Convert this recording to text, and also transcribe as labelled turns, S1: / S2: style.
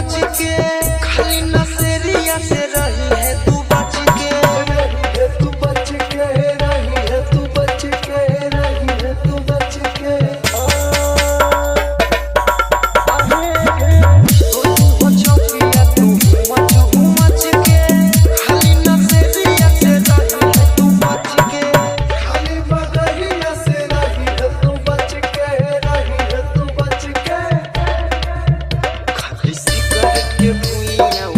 S1: मच के खाली नशेरिया से रही है तू बच के, रही है तू बच के, रही है तू बच के, रही है तू बच के। तू चौकिया तू मच के खाली नशेरिया से रही है तू बच के, खाली बगलिया से रही है तू बच के, रही है तू बच के। खाली सिगरेट के भुइयां